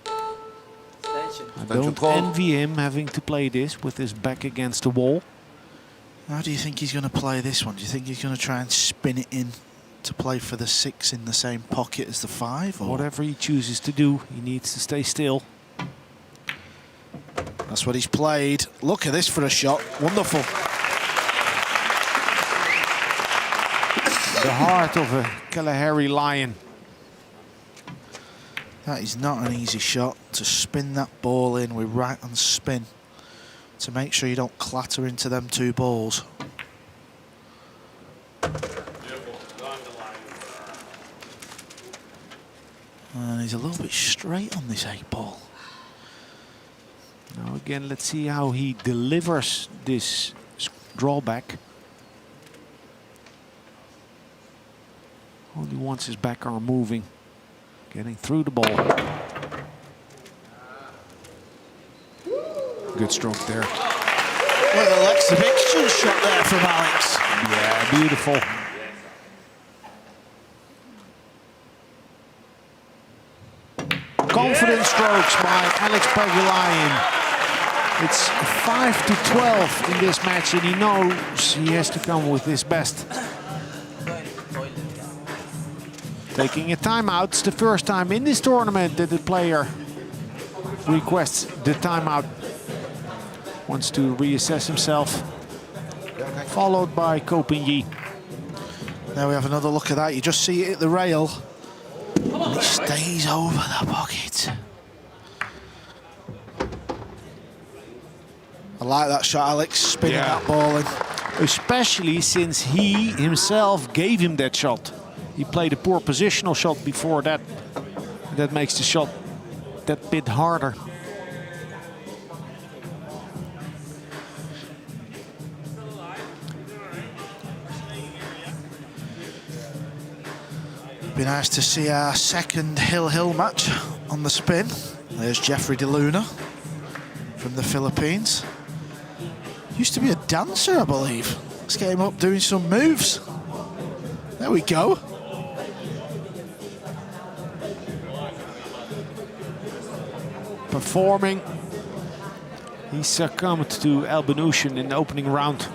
I don't envy him having to play this with his back against the wall. How do you think he's going to play this one? Do you think he's going to try and spin it in to play for the 6 in the same pocket as the 5? Or? Whatever he chooses to do, he needs to stay still. That's what he's played. Look at this for a shot. Wonderful. The heart of a Kalahari Lion. That is not an easy shot, to spin that ball in with right hand spin, to make sure you don't clatter into them 2 balls. And he's a little bit straight on this 8 ball. Now again, let's see how he delivers this drawback. Only once his back arm moving, getting through the ball. Good stroke there. Little exhibition shot there from Alex. Yeah, beautiful. Confident strokes by Alex Pagulayan. It's 5-12 in this match, and he knows he has to come with his best. Taking a timeout. It's the first time in this tournament that the player requests the timeout. Wants to reassess himself. Followed by Ko Ping-yi. Now we have another look at that. You just see it at the rail. And it stays over the pocket. I like that shot, Alex, spinning that ball in. Especially since he himself gave him that shot. He played a poor positional shot before that. That makes the shot that bit harder. Be nice to see our second hill-hill match on the spin. There's Jeffrey De Luna from the Philippines. Used to be a dancer, I believe. Let's get him up doing some moves. There we go. Performing. He succumbed to Albanushin in the opening round.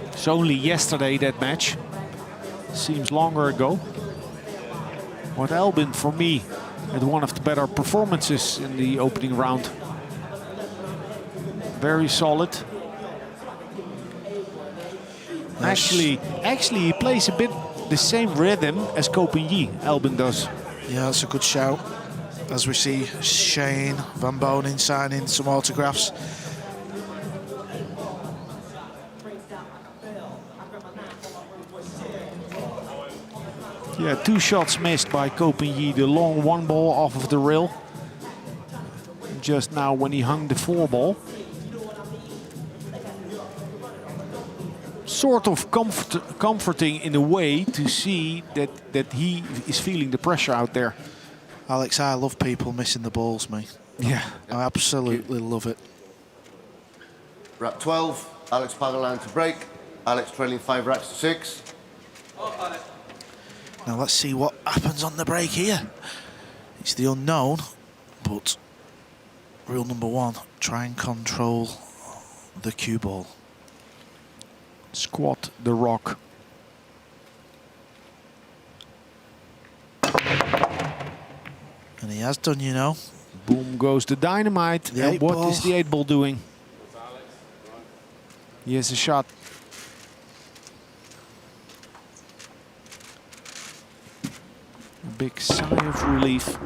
It's only yesterday, that match. Seems longer ago. But Albin, for me, had one of the better performances in the opening round. Very solid. Actually, he plays a bit the same rhythm as Ko Ping-yi, Albin does. Yeah, that's a good shout. As we see Shane Van Bonen signing some autographs. Yeah, 2 shots missed by Ko Ping-yi. The long 1 ball off of the rail. Just now when he hung the 4 ball. Sort of comforting in a way to see that he is feeling the pressure out there. Alex, I love people missing the balls, mate. Yeah. I absolutely love it. Rack 12, Alex Pagulayan to break. Alex trailing 5 racks to 6. Now let's see what happens on the break here. It's the unknown, but rule number 1, try and control the cue ball. Squat the rock. And he has done, you know. Boom goes the dynamite. And what is the 8 ball doing? He has a shot. A big sigh of relief.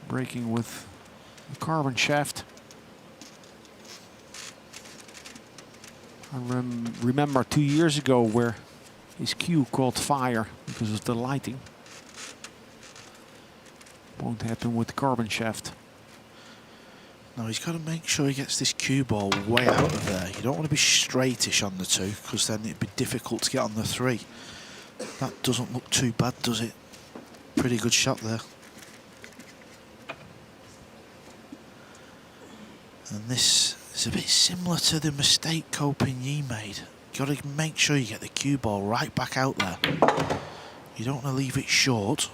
Breaking with a carbon shaft. I remember 2 years ago where his cue caught fire because of the lighting. Won't happen with the carbon shaft. Now he's got to make sure he gets this cue ball way out of there. You don't want to be straightish on the 2 because then it'd be difficult to get on the 3. That doesn't look too bad, does it? Pretty good shot there. And this is a bit similar to the mistake Ko Ping-yi made. Got to make sure you get the cue ball right back out there. You don't want to leave it short.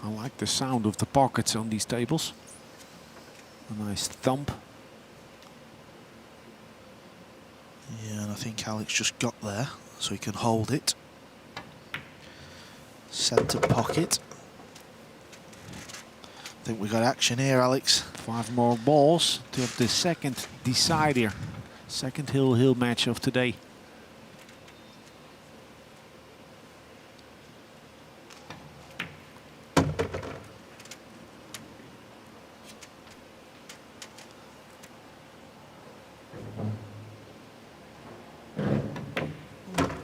I like the sound of the pockets on these tables. A nice thump. Yeah, and I think Alex just got there so he can hold it. Centre pocket. I think we got action here, Alex. 5 more balls to have the second decider. Second hill-hill match of today.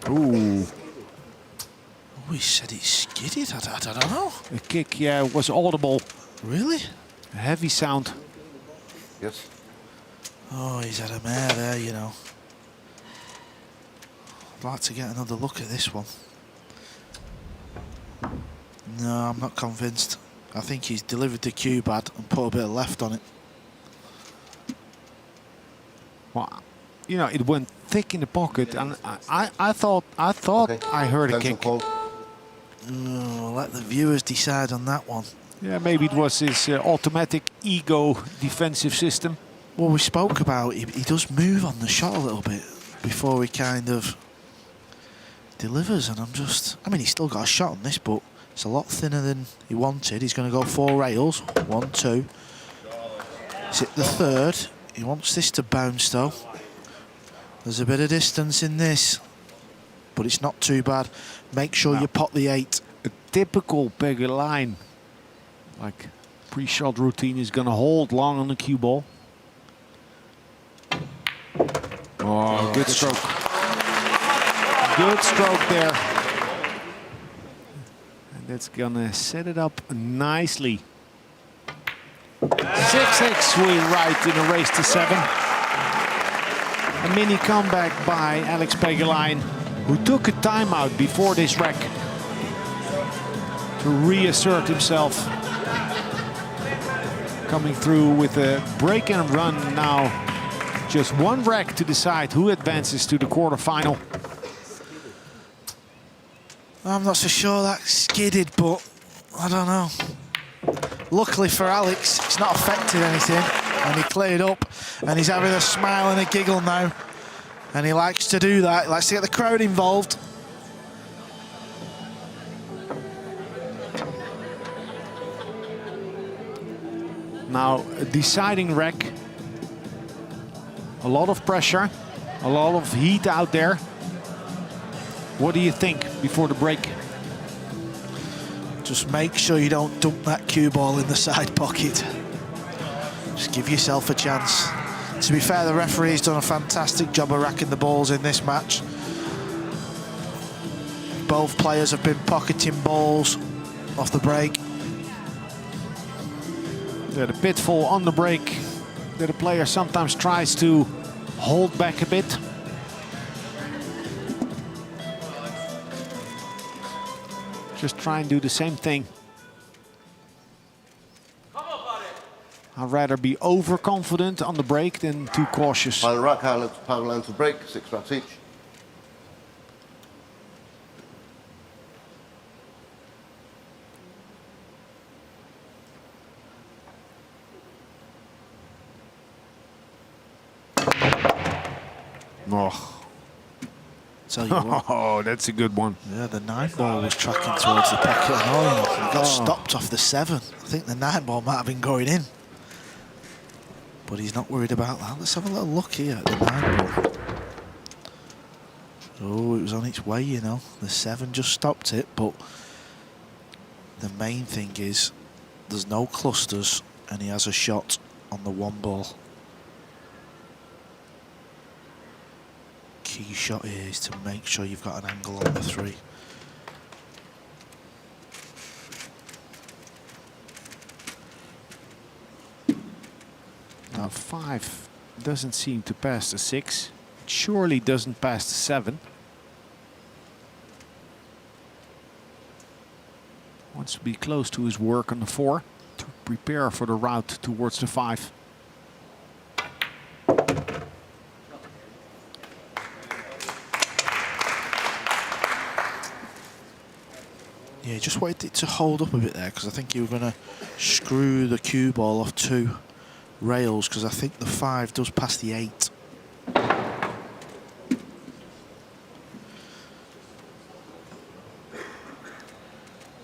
Ooh. Oh, he said it skidded. I don't know. A kick, yeah, was audible. Really? A heavy sound. Yes. Oh, he's had a mare there, you know. I'd like to get another look at this one. No, I'm not convinced. I think he's delivered the cue bad and put a bit of left on it. Well, you know, it went thick in the pocket, and I thought okay. I heard a kick. Oh, let the viewers decide on that one. Yeah, maybe it was his automatic ego defensive system. Well, we spoke about he does move on the shot a little bit before he kind of delivers, and I mean, he's still got a shot on this, but it's a lot thinner than he wanted. He's going to go 4 rails. 1, 2. He's hit the 3rd. He wants this to bounce, though. There's a bit of distance in this, but it's not too bad. Make sure you pot the 8. A typical Pagulayan, like pre-shot routine, is going to hold long on the cue ball. Oh, good stroke. Good stroke there. And that's gonna set it up nicely. 6-6 with right in a race to 7. A mini comeback by Alex Pagulayan, who took a timeout before this wreck to reassert himself. Coming through with a break and run now. Just one wreck to decide who advances to the quarterfinal. I'm not so sure that skidded, but I don't know. Luckily for Alex, it's not affected anything, and he cleared up, and he's having a smile and a giggle now. And he likes to do that. He likes to get the crowd involved. Now, a deciding wreck. A lot of pressure, a lot of heat out there. What do you think before the break? Just make sure you don't dump that cue ball in the side pocket. Just give yourself a chance. To be fair, the referee's done a fantastic job of racking the balls in this match. Both players have been pocketing balls off the break. The pitfall on the break that the player sometimes tries to hold back a bit. Just try and do the same thing. I'd rather be overconfident on the break than too cautious. Final rack, Pagulayan to break, 6 racks each. Oh. Tell you what. Oh, that's a good one. Yeah, the 9 ball was tracking towards the pocket and all. He got stopped off the 7. I think the 9 ball might have been going in. But he's not worried about that. Let's have a little look here at the 9 ball. Oh, it was on its way, you know. The 7 just stopped it, but the main thing is there's no clusters and he has a shot on the 1 ball. Key shot here is to make sure you've got an angle on the 3. Now 5 doesn't seem to pass the 6. It surely doesn't pass the 7. Wants to be close to his work on the 4 to prepare for the route towards the 5. Yeah, just waited it to hold up a bit there because I think you were going to screw the cue ball off 2 rails because I think the 5 does pass the 8.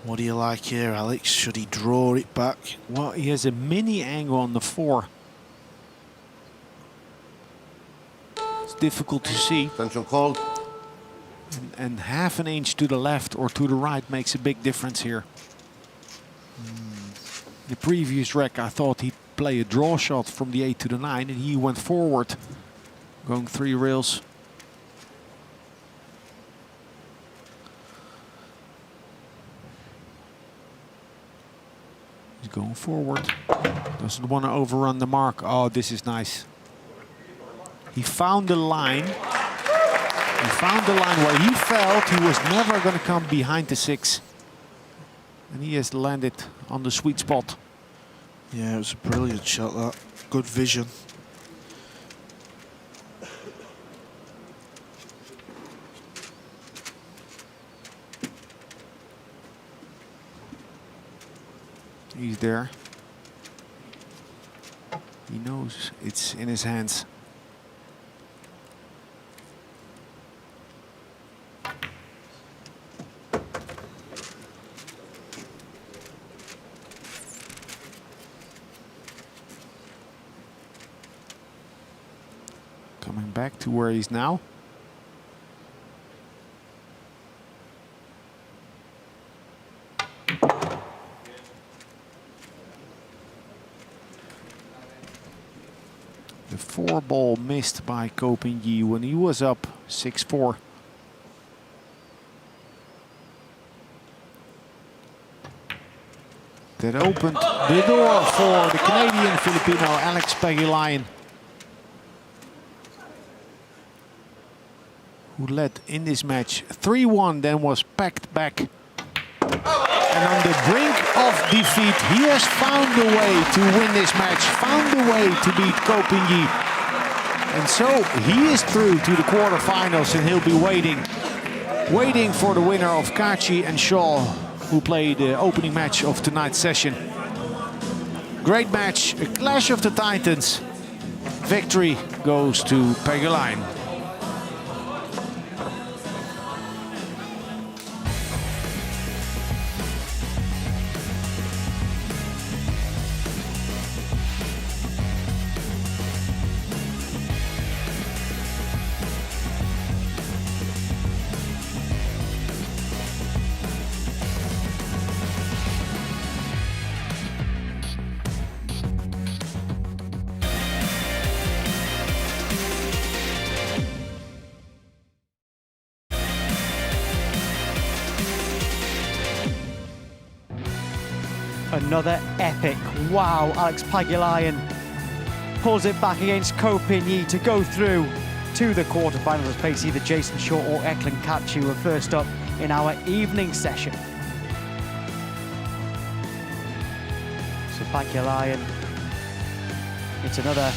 What do you like here, Alex? Should he draw it back? Well, he has a mini angle on the 4. It's difficult to see. Attention called. And half an inch to the left or to the right makes a big difference here. The previous wreck, I thought he'd play a draw shot from the 8 to the 9, and he went forward, going 3 rails. He's going forward. Doesn't want to overrun the mark. Oh, this is nice. He found the line. He found the line where he felt he was never going to come behind the 6. And he has landed on the sweet spot. Yeah, it was a brilliant shot, that. Good vision. He's there. He knows it's in his hands. Coming back to where he's now. The 4 ball missed by Ko Pin Yi when he was up 6-4. that opened the door for the Canadian Filipino Alex Pagulayan, who led in this match 3-1, then was packed back. And on the brink of defeat, he has found a way to win this match, found a way to beat Ko Ping-yi. And so he is through to the quarterfinals, and he'll be waiting for the winner of Kachi and Shaw, who played the opening match of tonight's session. Great match, a clash of the titans. Victory goes to Pagulayan. Another epic. Wow, Alex Pagulayan pulls it back against Ko Ping-yi to go through to the quarterfinals. Face either Jason Shaw or Eklund Kachi were first up in our evening session. So Pagulayan, it's another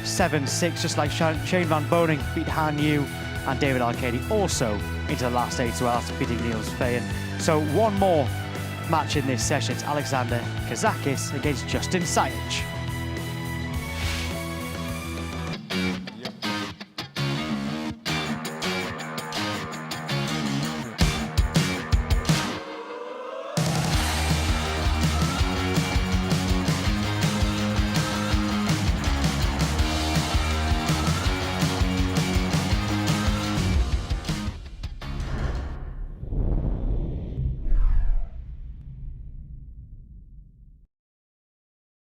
7-6, just like Shane Van Boning beat Han Yu, and David Arcady also into the last 8 as well, after beating Niels Fayen. So one more match in this session. It's Alexander Kazakis against Justin Sajic.